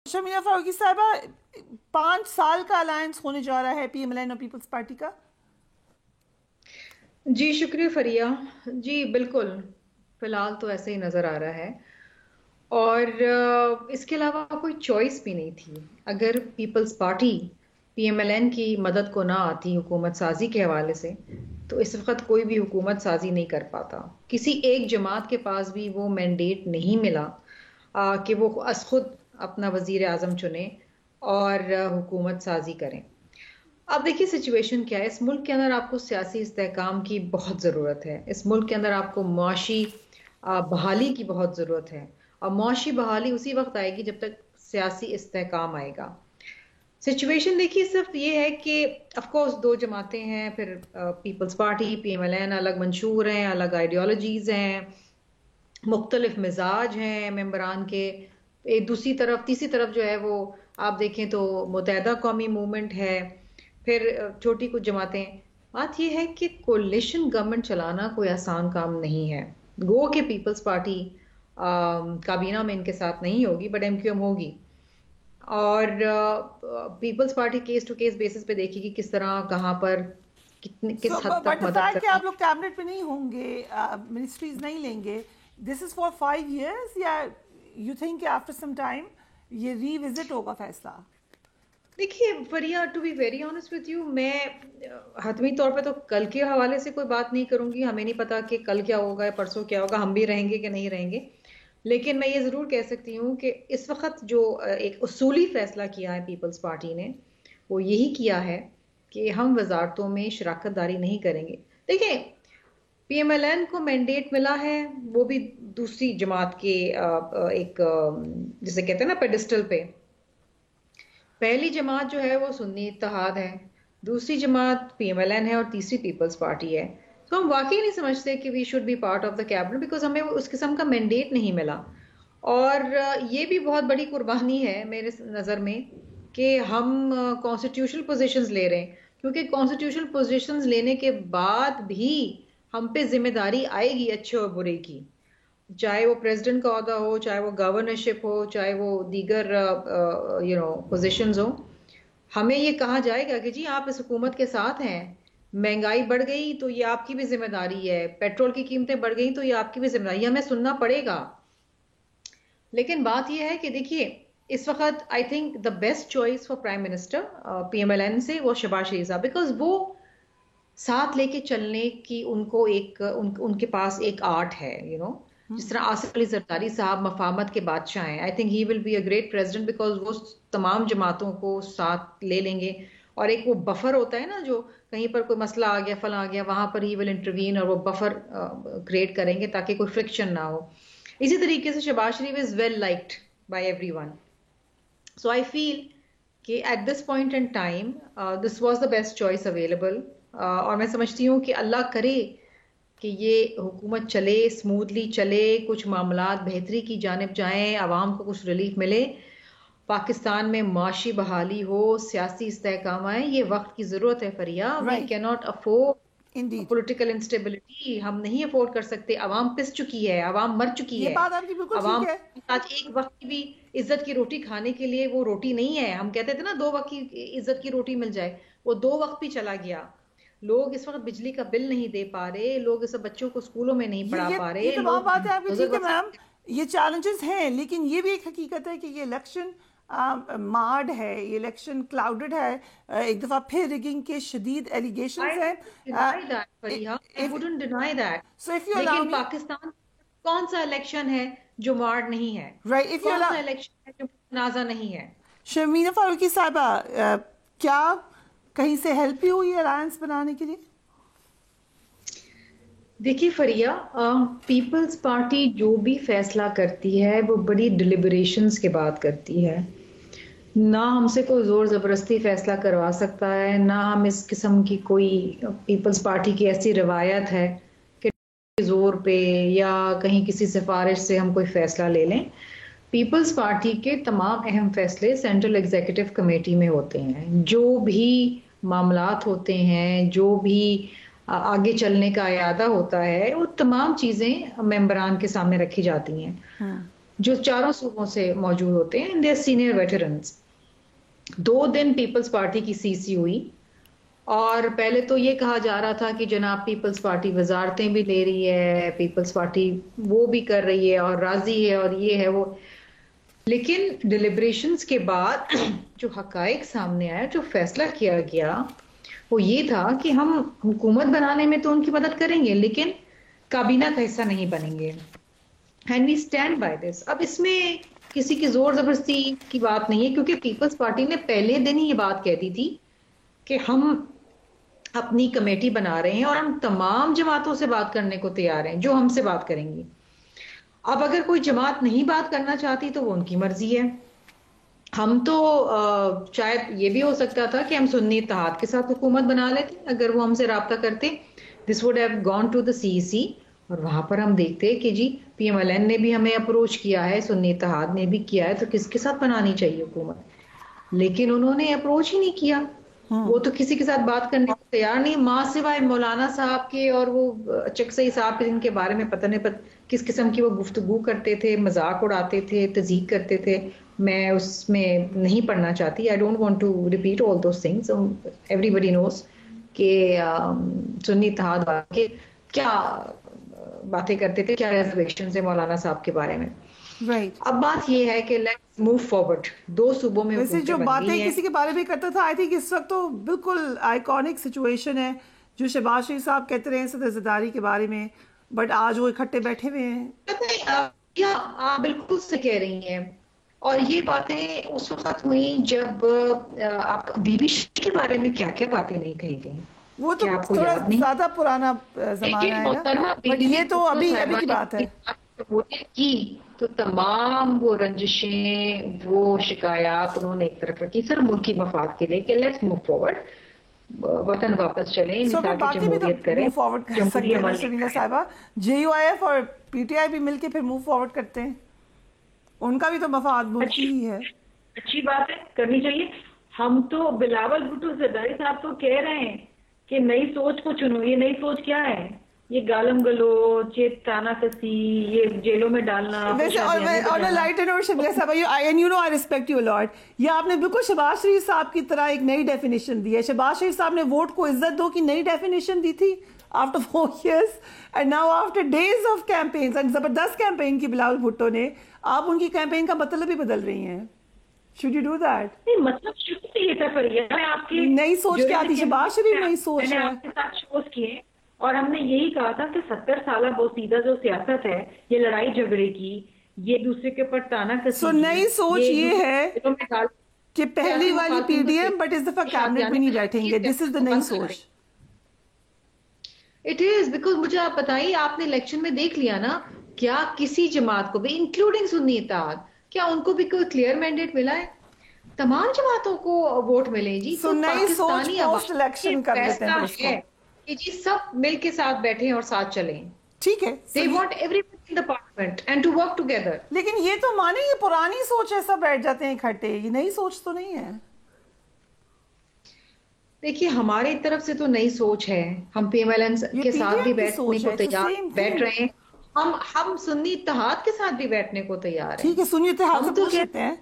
شمینہ فاروقی صاحبہ 5 سال کا الائنس ہونے جا رہا ہے پی ایم ایل این اور پیپلز پارٹی کا. جی شکریہ فریہ. جی بالکل فی الحال تو ایسے ہی نظر آ رہا ہے اور اس کے علاوہ کوئی چوائس بھی نہیں تھی. اگر Peoples Party P M L N کی مدد کو نہ آتی حکومت سازی کے حوالے سے تو اس وقت کوئی بھی حکومت سازی نہیں کر پاتا. کسی ایک جماعت کے پاس بھی وہ مینڈیٹ نہیں ملا کہ وہ از خود اپنا وزیر اعظم چنے اور حکومت سازی کریں. اب دیکھیے سچویشن کیا ہے. اس ملک کے اندر آپ کو سیاسی استحکام کی بہت ضرورت ہے. اس ملک کے اندر آپ کو معاشی بحالی کی بہت ضرورت ہے اور معاشی بحالی اسی وقت آئے گی جب تک سیاسی استحکام آئے گا. سچویشن دیکھیے صرف یہ ہے کہ آف کورس دو جماعتیں ہیں, پھر Peoples Party P M L N الگ منشور ہیں, الگ آئیڈیالوجیز ہیں, مختلف مزاج ہیں ممبران کے. دوسری طرف تیسری طرف جو ہے وہ آپ دیکھیں تو متحدہ قومی موومنٹ ہے, پھر چھوٹی کچھ جماعتیں. بات یہ ہے کہ کولیشن گورنمنٹ چلانا کوئی آسان کام نہیں ہے. گو کہ پیپلز پارٹی کابینہ میں ان کے ساتھ نہیں ہوگی بٹ ایم کیو ایم ہوگی اور Peoples Party case to case basis پہ دیکھے گی کس طرح کہاں پر کس حد تک بٹ مدد کہ کرنا. آپ لوگ کیبنٹ میں نہیں ہوں گے, منسٹریز نہیں لیں گے, دس از فار 5 years یا یو تھنک کہ آفٹر سم ٹائم یہ ری وزٹ ہوگا فیصلہ؟ دیکھیے فریہ to be very honest with you, میں حتمی طور پہ تو کل کے حوالے سے کوئی بات نہیں کروں گی. ہمیں نہیں پتا کہ کل کیا ہوگا پرسوں کیا ہوگا, ہم بھی رہیں گے کہ نہیں رہیں گے. لیکن میں یہ ضرور کہہ سکتی ہوں کہ اس وقت جو ایک اصولی فیصلہ کیا ہے پیپلز پارٹی نے وہ یہی کیا ہے کہ ہم وزارتوں میں شراکت داری نہیں کریں گے. دیکھیں پی ایم ایل این کو مینڈیٹ ملا ہے, وہ بھی دوسری جماعت کے ایک جسے کہتے ہیں نا پیڈسٹل پہ. پہلی جماعت جو ہے وہ سنی اتحاد ہے, دوسری جماعت پی ایم ایل این ہے اور تیسری پیپلز پارٹی ہے. تو ہم واقعی نہیں سمجھتے کہ we should be part of the cabinet because ہمیں اس قسم کا مینڈیٹ نہیں ملا. اور یہ بھی بہت بڑی قربانی ہے میرے نظر میں کہ ہم کانسٹیٹیوشنل پوزیشنز لے رہے ہیں, کیونکہ کانسٹیٹیوشنل پوزیشنز لینے کے بعد بھی ہم پہ ذمہ داری آئے گی اچھے اور برے کی, چاہے وہ پریزیڈنٹ کا عہدہ ہو, چاہے وہ گورنرشپ ہو, چاہے وہ دیگر پوزیشنز ہوں. ہمیں یہ کہا جائے گا کہ جی آپ اس حکومت کے ساتھ ہیں, مہنگائی بڑھ گئی تو یہ آپ کی بھی ذمہ داری ہے, پیٹرول کی قیمتیں بڑھ گئی تو یہ آپ کی بھی ذمہ داری, یہ ہمیں سننا پڑے گا. لیکن بات یہ ہے کہ دیکھیے اس وقت I think the best choice for prime minister P M L N سے وہ شہباز شریف صاحب, بیکاز وہ ساتھ لے کے چلنے کی ان کو ایک ان کے پاس ایک آرٹ ہے, جس طرح آصف علی زرداری صاحب مفاہمت کے بادشاہ ہیں. I think he will be a great president because وہ تمام جماعتوں کو ساتھ لے لیں گے, اور ایک وہ بفر ہوتا ہے نا, جو کہیں پر کوئی مسئلہ آ گیا فلاں آ گیا وہاں پر ہی ول انٹروین اور وہ بفر کریٹ کریں گے تاکہ کوئی فرکشن نہ ہو. اسی طریقے سے Shahbaz Sharif is well liked by everyone. So I feel کہ at this point in time this was the best choice available. اور میں سمجھتی ہوں کہ اللہ کرے کہ یہ حکومت چلے, اسموتھلی چلے, کچھ معاملات بہتری کی جانب جائیں, عوام کو کچھ ریلیف ملے, پاکستان میں معاشی بحالی ہو, سیاسی استحکام آئے. یہ وقت کی ضرورت ہے فریہ. وی کی ناٹ افورڈ پولیٹیکل انسٹیبلٹی. ہم نہیں افورڈ کر سکتے. عوام پس چکی ہے, عوام مر چکی ہے. یہ بات آپ کی بالکل عوام ٹھیک ہے. آج ایک وقت کی بھی عزت کی روٹی کھانے کے لیے وہ روٹی نہیں ہے. ہم کہتے تھے نا 2 وقت کی عزت کی روٹی مل جائے, وہ 2 وقت بھی چلا گیا. لوگ اس وقت بجلی کا بل نہیں دے پا رہے, لوگ اس بچوں کو اسکولوں میں نہیں پڑھا پا رہے. یہ تمام باتیں آپ کی ٹھیک ہے لوگ میم, یہ چیلنجز ہیں, لیکن یہ بھی ایک حقیقت ہے کہ یہ الیکشن مارڈ ہے, یہ الیکشن کلاؤڈڈ ہے. ایک دفعہ پھر ریگنگ کے شدید ایلیگیشنز ہیں. لیکن پاکستان کون سا الیکشن ہے جو مارڈ نہیں ہے, کون سا الیکشن ہے جو متنازع نہیں ہے؟ شمینہ فاروقی صاحبہ, کیا کہیں سے ہیلپ بھی ہوئی الائنس بنانے کے لیے؟ دیکھیے فریہ, پیپلز پارٹی جو بھی فیصلہ کرتی ہے وہ بڑی ڈیلیبریشنز کے بعد کرتی ہے. نہ ہم سے کوئی زور زبردستی فیصلہ کروا سکتا ہے, نہ ہم اس قسم کی کوئی پیپلز پارٹی کی ایسی روایت ہے کہ زور پہ یا کہیں کسی سفارش سے ہم کوئی فیصلہ لے لیں. پیپلز پارٹی کے تمام اہم فیصلے سینٹرل ایگزیکٹو کمیٹی میں ہوتے ہیں. جو بھی معاملات ہوتے ہیں, جو بھی آگے چلنے کا اعادہ ہوتا ہے, وہ تمام چیزیں ممبران کے سامنے رکھی جاتی ہیں. جو چاروں صوبوں سے موجود ہوتے ہیں، دے سینئر ویٹرنس. 2 دن پیپلز پارٹی کی سی سی ہوئی، اور پہلے تو یہ کہا جا رہا تھا کہ جناب پیپلز پارٹی وزارتیں بھی لے رہی ہے، پیپلز پارٹی وہ بھی کر رہی ہے اور راضی ہے اور یہ ہے وہ. لیکن ڈیلیبریشنز کے بعد جو حقائق سامنے آیا، جو فیصلہ کیا گیا، وہ یہ تھا کہ ہم حکومت بنانے میں تو ان کی مدد کریں گے لیکن کابینہ کا حصہ نہیں بنیں گے. And we stand by this. اب اس میں کسی کی زور زبردستی کی بات نہیں ہے، کیونکہ پیپلز پارٹی نے پہلے دن ہی یہ بات کہتی تھی کہ ہم اپنی کمیٹی بنا رہے ہیں اور ہم تمام جماعتوں سے بات کرنے کو تیار ہیں جو ہم سے بات کریں گی. اب اگر کوئی جماعت نہیں بات کرنا چاہتی تو وہ ان کی مرضی ہے. ہم تو شاید یہ بھی ہو سکتا تھا کہ ہم سنی اتحاد کے ساتھ حکومت بنا لیتے اگر وہ ہم سے رابطہ کرتے. This would have gone to the C C, اور وہاں پر ہم دیکھتے کہ جی پی ایم ایل این نے بھی ہمیں اپروچ کیا ہے، سنی اتحاد نے بھی کیا ہے، تو کس کے ساتھ بنانی چاہیے حکومت. لیکن انہوں نے اپروچ ہی نہیں کیا. وہ تو کسی کے ساتھ بات کرنے کو تیار نہیں، ماں سوائے مولانا صاحب کے اور وہ چکسئی صاحب کے، جن کے بارے میں پتہ نہیں کس قسم کی وہ گفتگو کرتے تھے، مذاق اڑاتے تھے، تذیق کرتے تھے. میں اس میں نہیں پڑھنا چاہتی. I don't want to repeat all those things. Everybody knows کہ سنی اتحاد کے کیا باتیں کرتے تھے، کیا ریزرویشنز ہیں مولانا صاحب کے بارے میں. رائٹ. اب بات یہ ہے کہ لیٹس موو فارورڈ. 2 صوبوں میں ویسے جو حکومتیں بن باتیں گئی ہیں. کسی کے بارے میں کرتا تھا، آئی تھنک اس وقت تو بالکل آئیکونک سچویشن ہے جو شہباز شریف صاحب کہتے رہے ہیں صدر زرداری کے بارے میں، بٹ آج وہ اکٹھے بیٹھے ہوئے ہیں. آپ بالکل سے کہہ رہی ہیں، اور یہ باتیں اس وقت ہوئی جب آپ بی بی کے بارے میں کیا کیا باتیں نہیں کہی گئی. وہ تو کیا آپ کو تھوڑا یاد نہیں؟ زیادہ پرانا زمانہ ہے نا، بٹ یہ تو ابھی کی بات ہے. کی تو تمام وہ رنجشیں، وہ شکایات انہوں نے ایک طرف رکھی سر ملکی مفاد کے لیے کہ لیٹس موو فارورڈ، وطن واپس چلیں، سو پھر مثال کی باقی بھی تو جمہوریت کریں، موو فارورڈ کر سکتے جمہوری ہیں نا عمل شمیلہ صاحبہ. جے یو آئی ایف اور پی ٹی آئی بھی مل کے پھر موو فارورڈ کرتے ہیں، ان کا بھی تو مفاد ملکی ہی ہے. اچھی بات ہے، کرنی چاہیے. ہم تو بلاول بھٹو زرداری صاحب تو کہہ رہے ہیں کہ نئی سوچ کو چنو. یہ نئی سوچ کیا ہے؟ یہ گالم گلوچ، یہ تانا کسی، یہ جیلوں میں ڈالنا. ویسے اور لائٹ اینڈ اور شمیلہ صاحبہ، and you know I respect you lot, یہ آپ نے بالکل شہباز شریف صاحب کی طرح ایک نئی ڈیفینیشن دی ہے. شہباز شریف صاحب نے ووٹ کو عزت دو کی نئی ڈیفینیشن دی تھی after 4 years، and now after days of campaigns and زبردست کیمپین کی بلاول بھٹو نے، آپ ان کی کیمپین کا مطلب ہی بدل رہی ہیں. Should you do that? نہیں، مطلب شروع سے یہ تھا. میں آپ کی نئی سوچ کیا تھی؟ شہباز شریف نئی سوچ میں نے ہے. آپ کے ساتھ شوز کیے اور ہم نے یہی کہا تھا کہ 70 سالہ بوسیدہ جو سیاست ہے، یہ لڑائی جھگڑے کی، یہ دوسرے کے اوپر تانا کسی سو نئی سوچ یہ ہے کہ پہلی والی پی ڈی ایم بٹ اس دفعہ کیبنٹ میں نہیں بیٹھیں گے. دس از دا نئی سوچ. اٹ از بیکاز مجھے آپ بتائیے، آپ نے الیکشن میں دیکھ لیا نا، کیا کسی جماعت کو بھی انکلوڈنگ سنی اتحاد، کیا ان کو بھی کوئی کلیئر مینڈیٹ ملا ہے؟ تمام جماعتوں کو ووٹ ملے جی. سو نئی سوچ پوسٹ الیکشن کر دیتے ہیں اس کو کہ جی سب مل کے ساتھ بیٹھیں اور ساتھ چلیں. ٹھیک ہے. They want everyone in the parliament and to work together. لیکن یہ تو مانے یہ پرانی سوچ ہے، سب بیٹھ جاتے ہیں اکٹھے، یہ نئی سوچ تو نہیں ہے. دیکھیے ہماری طرف سے تو نئی سوچ ہے، ہم پی ایم ایل این کے ساتھ بھی بیٹھنے کو تیار بیٹھ رہے ہیں، ہم سنی اتحاد کے ساتھ بھی بیٹھنے کو تیار ہیں. ٹھیک ہے، سنی اتحاد سے پوچھ لیتے ہیں.